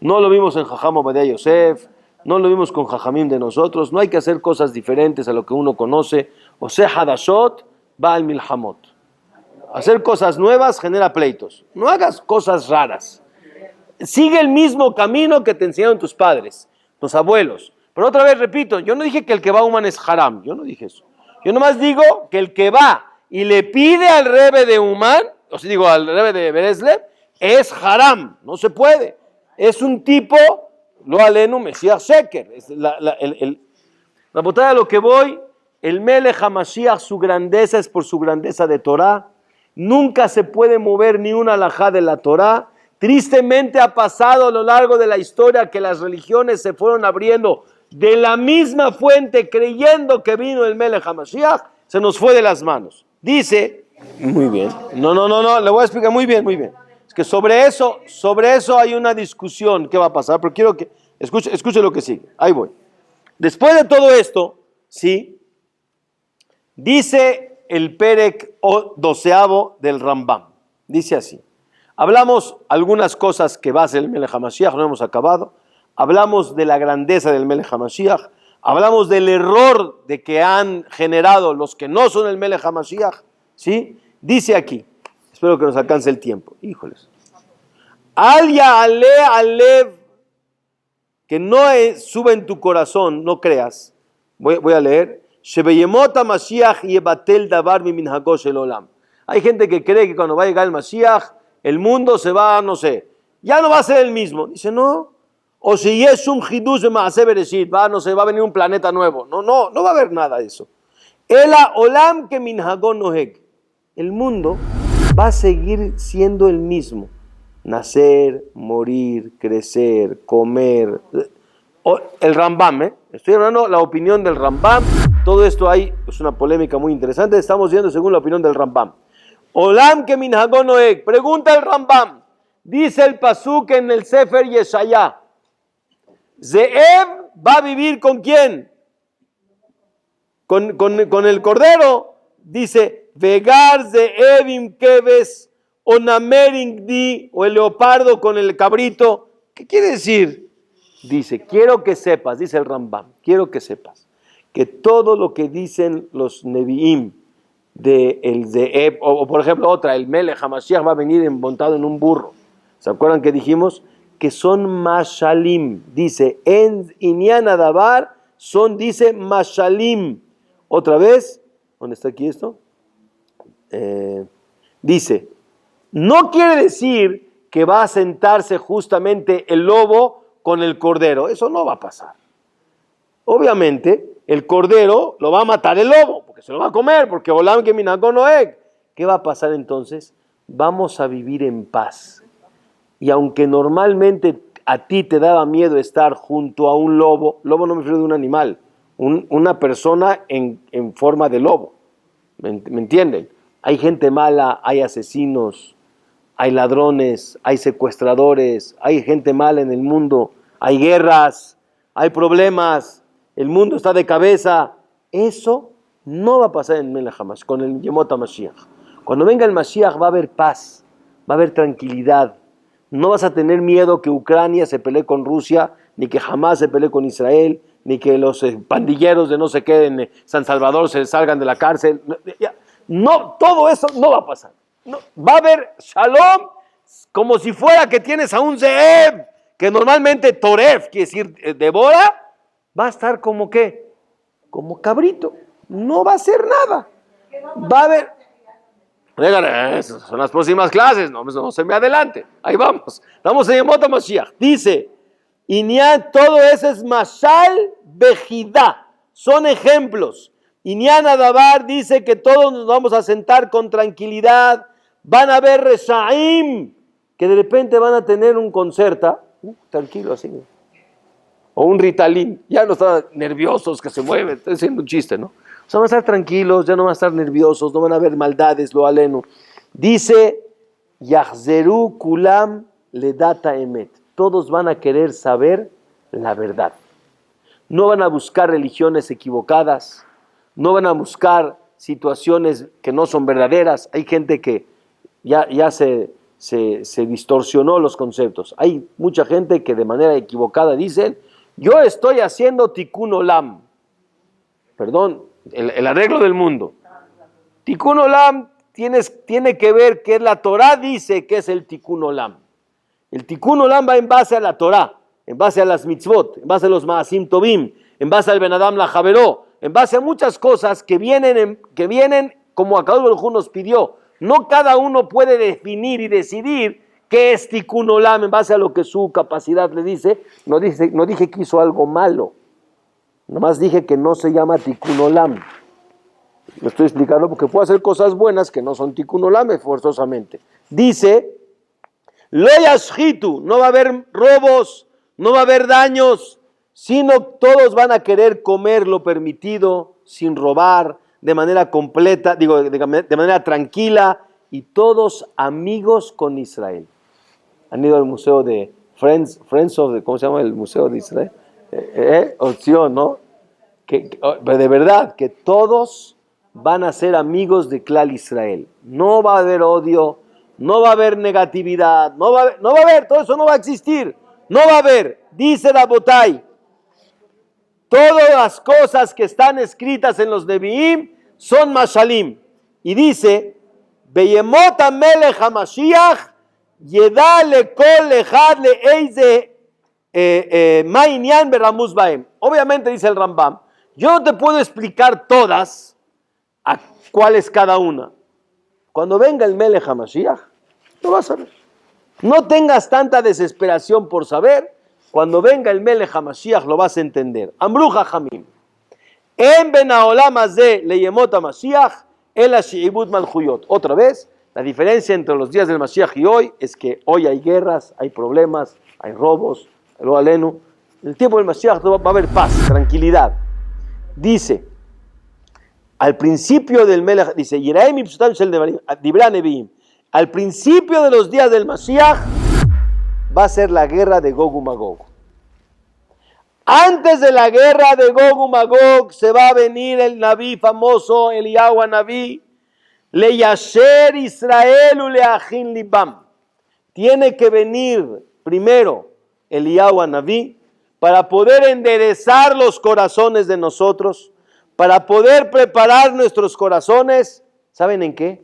no lo vimos en Jajam Obadiah Yosef, no lo vimos con Jajamim de nosotros, no hay que hacer cosas diferentes a lo que uno conoce. O sea, Hadashot, Baal Milhamot. Hacer cosas nuevas genera pleitos. No hagas cosas raras. Sigue el mismo camino que te enseñaron tus padres, tus abuelos. Pero otra vez repito, yo no dije que el que va a Uman es haram, yo no dije eso. Yo nomás digo que el que va y le pide al Rebe de Uman, o sea, digo al Rebe de Breslev, es haram, no se puede. Es un tipo, lo alenu Mesías Sheker. La botada a lo que voy, el Melech HaMashiach, su grandeza es por su grandeza de Torah. Nunca se puede mover ni una alajá de la Torah. Tristemente ha pasado a lo largo de la historia que las religiones se fueron abriendo de la misma fuente creyendo que vino el Melech HaMashiach, se nos fue de las manos. Dice, muy bien, no, le voy a explicar muy bien. Es que sobre eso hay una discusión, ¿qué va a pasar? Pero quiero que escuche lo que sigue, ahí voy. Después de todo esto, ¿sí? Dice el Perek 12 del Rambam, dice así. Hablamos algunas cosas que va a ser el Melech HaMashiach, no hemos acabado. Hablamos de la grandeza del Melech HaMashiach. Hablamos del error de que han generado los que no son el Melech HaMashiach. ¿Sí? Dice aquí, espero que nos alcance el tiempo. Híjoles. Al ya'ale alev, que no sube en tu corazón, no creas. Voy a leer. Shebeyemot HaMashiach yebatel davar miminhago shel olam. Hay gente que cree que cuando va a llegar el Mashiach, el mundo se va, no sé, ya no va a ser el mismo. Dice, no. O si es un hidush de Maaseh Bereshit, no sé, va a venir un planeta nuevo. No va a haber nada de eso. Ela olam que minhago noheg. El mundo va a seguir siendo el mismo. Nacer, morir, crecer, comer. El Rambam, estoy hablando la opinión del Rambam. Todo esto es una polémica muy interesante. Estamos viendo según la opinión del Rambam. Olam que minhagó Noeg. Pregunta el Rambam. Dice el pasuk en el Sefer Yeshaya. Zeev va a vivir ¿con quién? Con el cordero. Dice, Vegar Zeev im keves onamer di, o el leopardo con el cabrito. ¿Qué quiere decir? Dice, quiero que sepas, dice el Rambam, quiero que sepas que todo lo que dicen los Nevi'im de el Zeeb, o por ejemplo otra, el Melech HaMashiach va a venir montado en un burro. ¿Se acuerdan que dijimos? Que son mashalim. Dice, en Inyan Adabar son, dice, mashalim. Otra vez, ¿dónde está aquí esto? Dice, no quiere decir que va a sentarse justamente el lobo con el cordero. Eso no va a pasar. Obviamente, el cordero lo va a matar el lobo, porque se lo va a comer, porque Olam que minhagó Noeg. ¿Qué va a pasar entonces? Vamos a vivir en paz. Y aunque normalmente a ti te daba miedo estar junto a un lobo no me refiero de un animal, una persona en forma de lobo. ¿Me entienden? Hay gente mala, hay asesinos, hay ladrones, hay secuestradores, hay gente mala en el mundo, hay guerras, hay problemas, el mundo está de cabeza. Eso no va a pasar en Melech HaMashiach, con el Yemot HaMashiach. Cuando venga el Mashiach va a haber paz, va a haber tranquilidad. No vas a tener miedo que Ucrania se pelee con Rusia, ni que Hamas se pelee con Israel, ni que los pandilleros de no sé qué en San Salvador se salgan de la cárcel. No, todo eso no va a pasar. No, va a haber shalom como si fuera que tienes a un Zeeb, que normalmente Toref, quiere decir devora, va a estar como ¿qué? Como cabrito. No va a hacer nada. Va a haber... Esas son las próximas clases, no se me adelante. Ahí vamos. Estamos en Yemot HaMashiach. Dice, Inyan, todo eso es Mashal Bejidá. Son ejemplos. Inyan Adabar dice que todos nos vamos a sentar con tranquilidad. Van a ver Reshaim, que de repente van a tener un concerta. Tranquilo así. O un Ritalin. Ya no están nerviosos que se mueven. Estoy haciendo un chiste, ¿no? O sea, van a estar tranquilos, ya no van a estar nerviosos, no van a haber maldades, lo aleno. Dice, Yahzeru Kulam Ledata Emet. Todos van a querer saber la verdad. No van a buscar religiones equivocadas, no van a buscar situaciones que no son verdaderas. Hay gente que ya se distorsionó los conceptos. Hay mucha gente que de manera equivocada dicen, yo estoy haciendo Tikkun Olam. Perdón, el arreglo del mundo. Tikkun Olam tiene que ver que la Torah dice que es el Tikkun Olam. El Tikkun Olam va en base a la Torah, en base a las mitzvot, en base a los Maasim Tovim, en base al Ben Adam la Javeró, en base a muchas cosas que vienen como Akadosh Baruj Hu nos pidió. No cada uno puede definir y decidir qué es Tikkun Olam en base a lo que su capacidad le dice. No dije que hizo algo malo. Nomás dije que no se llama Tikkun Olam. Lo estoy explicando porque puede hacer cosas buenas que no son Tikkun Olam forzosamente. Dice, Lo yashchitu, no va a haber robos, no va a haber daños, sino todos van a querer comer lo permitido, sin robar, de manera completa, de manera tranquila, y todos amigos con Israel. ¿Han ido al museo de Friends of, ¿cómo se llama el museo de Israel? Opción, ¿no? Pero de verdad, que todos van a ser amigos de Klal Israel. No va a haber odio, no va a haber negatividad, no va a haber, todo eso no va a existir. No va a haber, dice Rabotai, todas las cosas que están escritas en los Nevi'im son Mashalim. Y dice, Beyemot HaMelech HaMashiach, Yeda lekol echad leeize ma'inyan beramuz baem. Obviamente, dice el Rambam, yo no te puedo explicar todas a cuál es cada una. Cuando venga el Melech HaMashiach, lo vas a ver. No tengas tanta desesperación por saber. Cuando venga el Melech HaMashiach lo vas a entender. Amru Jajamim. En ben haolam hazeh leyemot HaMashiach el she'ibud malchuyot. Otra vez, la diferencia entre los días del Mashiach y hoy es que hoy hay guerras, hay problemas, hay robos, lo alenu. En el tiempo del Mashiach va a haber paz, tranquilidad. Dice, al principio del Melech, dice, al principio de los días del Mashiach va a ser la guerra de Gog y Magog. Antes de la guerra de Gog y Magog se va a venir el Naví famoso, Eliyahu Naví, le yasher Israel u leachin libam. Tiene que venir primero Eliyahu Naví para poder enderezar los corazones de nosotros, para poder preparar nuestros corazones. ¿Saben en qué?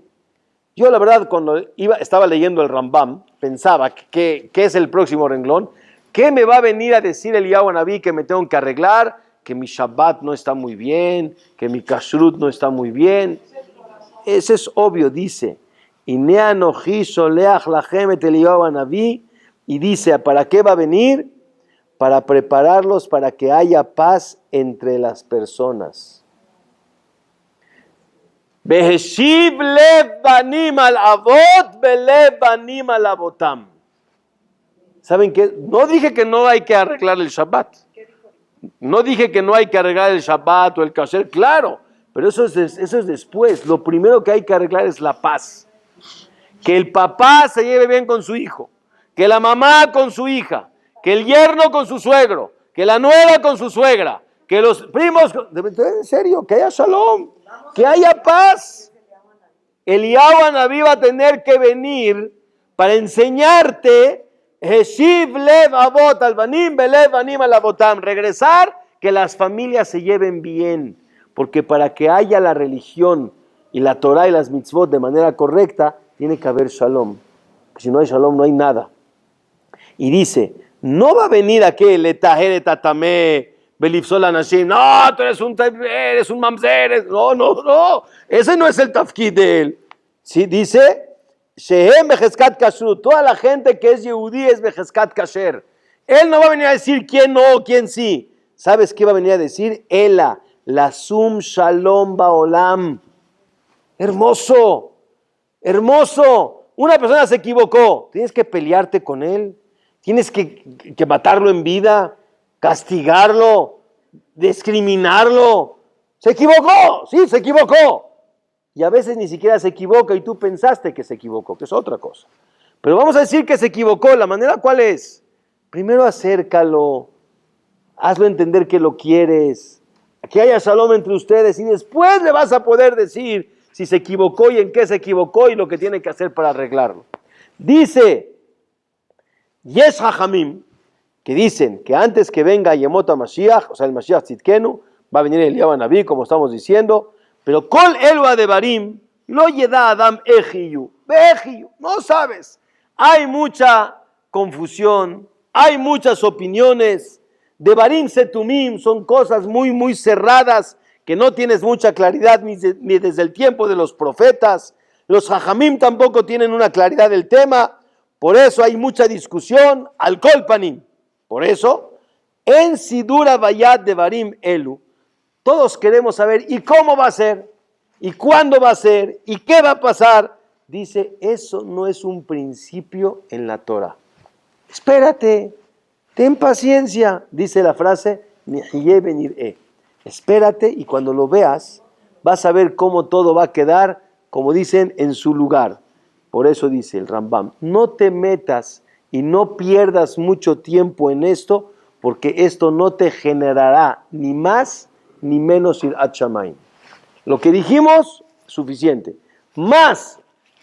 Yo la verdad cuando estaba leyendo el Rambam, pensaba que es el próximo renglón. ¿Qué me va a venir a decir Eliyahu Naví que me tengo que arreglar? Que mi Shabbat no está muy bien, que mi Kashrut no está muy bien. Eso es obvio, dice. Y dice, ¿para qué va a venir? Para prepararlos para que haya paz entre las personas. Beheshiv lev banim al avot belev banim al avotam. ¿Saben qué? No dije que no hay que arreglar el Shabbat. No dije que no hay que arreglar el Shabbat o el kasher, claro, pero eso es después. Lo primero que hay que arreglar es la paz. Que el papá se lleve bien con su hijo, que la mamá con su hija, que el yerno con su suegro, que la nuera con su suegra, que los primos, en serio, que haya shalom, que haya paz. Eliyahu Naví va a tener que venir para enseñarte Heshiv lev avot al banim belev banim al avotam, regresar, que las familias se lleven bien, porque para que haya la religión y la Torah y las mitzvot de manera correcta, tiene que haber shalom. Si no hay shalom, no hay nada. Y dice, no va a venir aquel etaheret atameh belifsol anashim, no, tú eres un mamzer, no, ese no es el tafkid de él. Sí, dice, Shehem Becheskat Kashrut, toda la gente que es Yehudí es Becheskat Kasher. Él no va a venir a decir quién no, quién sí. ¿Sabes qué va a venir a decir? Ela, la Sum Shalom Baolam. Hermoso, hermoso. Una persona se equivocó. Tienes que pelearte con él. Tienes que matarlo en vida, castigarlo, discriminarlo. Se equivocó, sí, se equivocó. Y a veces ni siquiera se equivoca y tú pensaste que se equivocó, que es otra cosa. Pero vamos a decir que se equivocó. ¿La manera cuál es? Primero acércalo, hazlo entender que lo quieres, que haya shalom entre ustedes y después le vas a poder decir si se equivocó y en qué se equivocó y lo que tiene que hacer para arreglarlo. Dice Yesh Hachamim, que dicen que antes que venga Yemot HaMashiach, o sea el Mashiach Tzidkenu, va a venir Eliyahu Naví, como estamos diciendo, pero Kol Elu Adevarim lo yeda Adam Ejiyu, no sabes. Hay mucha confusión, hay muchas opiniones. Devarim Setumim son cosas muy cerradas que no tienes mucha claridad ni desde el tiempo de los profetas. Los Jajamim tampoco tienen una claridad del tema, por eso hay mucha discusión. Al Kolpanim, por eso, en Sidura Bayat Devarim Elu, todos queremos saber, ¿y cómo va a ser? ¿Y cuándo va a ser? ¿Y qué va a pasar? Dice, eso no es un principio en la Torah. Espérate, ten paciencia, dice la frase, espérate y cuando lo veas, vas a ver cómo todo va a quedar, como dicen, en su lugar. Por eso dice el Rambam, no te metas y no pierdas mucho tiempo en esto, porque esto no te generará ni más ni menos Yirat Shamayim. Lo que dijimos, suficiente. Más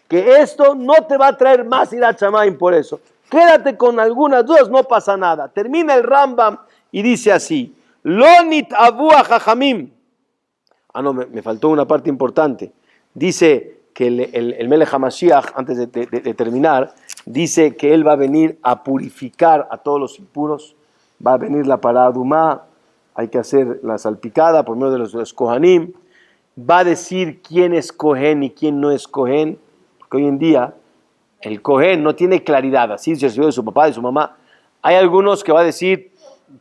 que esto no te va a traer más Yirat Shamayim por eso. Quédate con algunas dudas, no pasa nada. Termina el Rambam y dice así, Lo nit'avu hajamim. No, me faltó una parte importante. Dice que el Melech HaMashiach, antes de terminar, dice que él va a venir a purificar a todos los impuros. Va a venir la paradumá, hay que hacer la salpicada por medio de los Kohanim. Va a decir quién es Kohen y quién no es Kohen, porque hoy en día el Kohen no tiene claridad, así se recibió de su papá, de su mamá. Hay algunos que va a decir,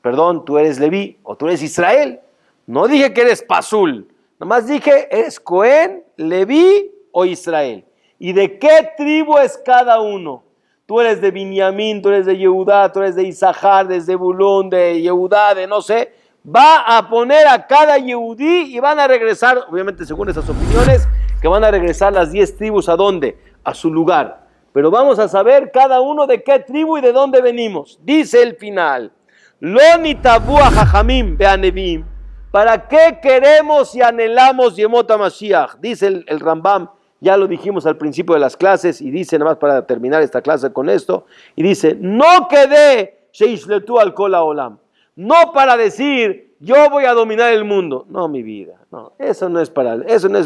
perdón, tú eres Leví o tú eres Israel. No dije que eres Pasul, nomás dije, eres Kohen, Leví o Israel. ¿Y de qué tribu es cada uno? tú eres de Binyamin, tú eres de Yehudá, tú eres de Isahar, de Zebulún, de Yehudá, de no sé, va a poner a cada Yehudí y van a regresar, obviamente según esas opiniones, que van a regresar las 10 tribus ¿a dónde? A su lugar. Pero vamos a saber cada uno de qué tribu y de dónde venimos. Dice el final, Lo nitabu a Jajamim be'anevim. ¿Para qué queremos y anhelamos Yemot HaMashiach? Dice el Rambam, ya lo dijimos al principio de las clases, y dice, nada más para terminar esta clase con esto, y dice, no quedé sheishletu al kol haolam. No para decir, yo voy a dominar el mundo. No, mi vida, no, eso no es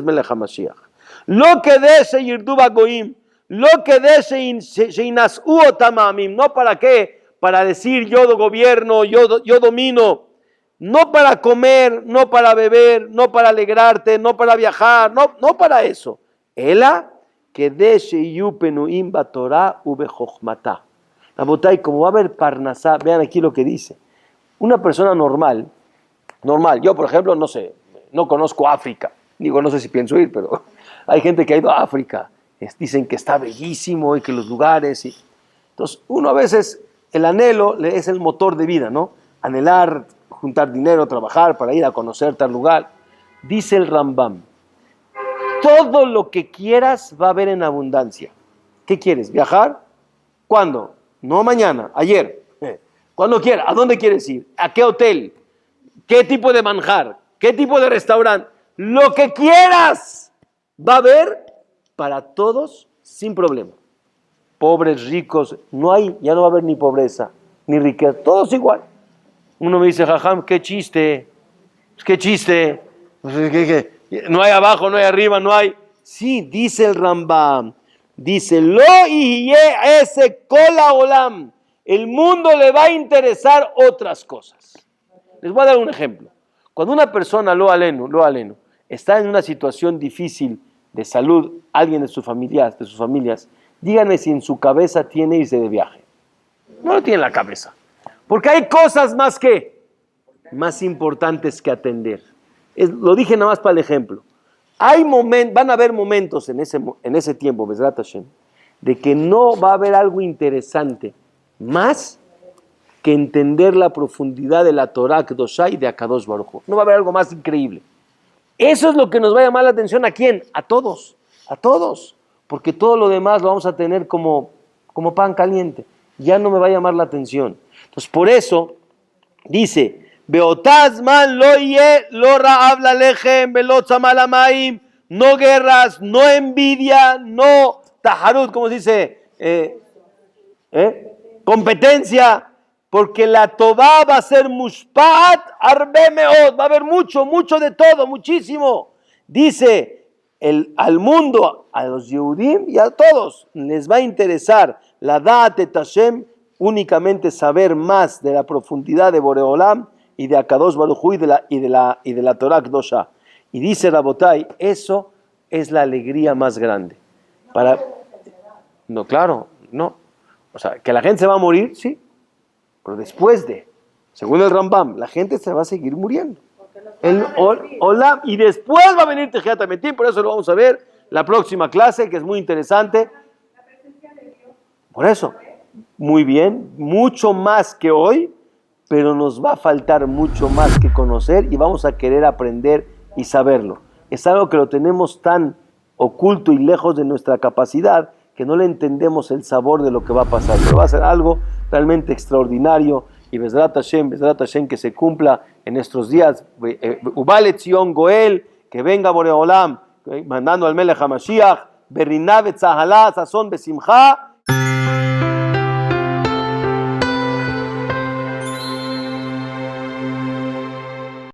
Melech HaMashiach. Lo quedé sheyirdu bagoim. Lo quedé sheinas'u otam ha'amim. No para qué, para decir, yo gobierno, yo domino. No para comer, no para beber, no para alegrarte, no para viajar, no para eso. Ela que deshe yupenuim batorá ubejochmatá. Rabotay, como va a haber parnasá, vean aquí lo que dice. Una persona normal, yo por ejemplo, no sé, no conozco África, digo, no sé si pienso ir, pero hay gente que ha ido a África, dicen que está bellísimo y que los lugares, entonces uno a veces, el anhelo es el motor de vida, ¿no? Anhelar, juntar dinero, trabajar para ir a conocer tal lugar. Dice el Rambam, todo lo que quieras va a haber en abundancia. ¿Qué quieres? ¿Viajar? ¿Cuándo? No mañana, ayer. Cuando quieras. ¿A dónde quieres ir? ¿A qué hotel? ¿Qué tipo de manjar? ¿Qué tipo de restaurante? Lo que quieras va a haber para todos sin problema. Pobres, ricos, ya no va a haber ni pobreza, ni riqueza, todos igual. Uno me dice, jajam, qué chiste, no hay abajo, no hay arriba, no hay. Sí, dice el Rambam, dice, lo y ese cola olam, el mundo le va a interesar otras cosas. Les voy a dar un ejemplo. Cuando una persona, lo aleno, está en una situación difícil de salud, alguien de sus familias, díganme si en su cabeza tiene irse de viaje. No lo tiene en la cabeza. Porque hay cosas más importantes que atender. Lo dije nada más para el ejemplo. Van a haber momentos en ese tiempo, Bezrat Hashem, de que no va a haber algo interesante más que entender la profundidad de la Torah Kedoshá y de Akadosh Baruj Hu. No va a haber algo más increíble. Eso es lo que nos va a llamar la atención. ¿A quién? A todos. Porque todo lo demás lo vamos a tener como pan caliente. Ya no me va a llamar la atención. Entonces, por eso, dice, Beotazman lo ra'av lalechem velo tzamal ha'mayim, no guerras, no envidia, no taharut, ¿cómo se dice? Competencia, porque la Tová va a ser mushpat arbe meot, va a haber mucho de todo, muchísimo. Dice, al mundo, a los Yehudim y a todos, les va a interesar la Da'at et Hashem, únicamente saber más de la profundidad de Boreolam y de Akadosh Baruj Hu y de la Torah Kedoshá. Y dice Rabotay, eso es la alegría más grande. No, claro, no. O sea, que la gente se va a morir, sí, pero después según el Rambam, la gente se va a seguir muriendo. Y después va a venir Tejiat HaMetim, por eso lo vamos a ver la próxima clase, que es muy interesante. Por eso, muy bien, mucho más que hoy, pero nos va a faltar mucho más que conocer y vamos a querer aprender y saberlo. Es algo que lo tenemos tan oculto y lejos de nuestra capacidad que no le entendemos el sabor de lo que va a pasar, pero va a ser algo realmente extraordinario y Bezrat Hashem que se cumpla en nuestros días. Ubalet Zion Goel, que venga Boreolam mandando al Melech HaMashiach, Berrinah Betzahalá Sazón Besimcha.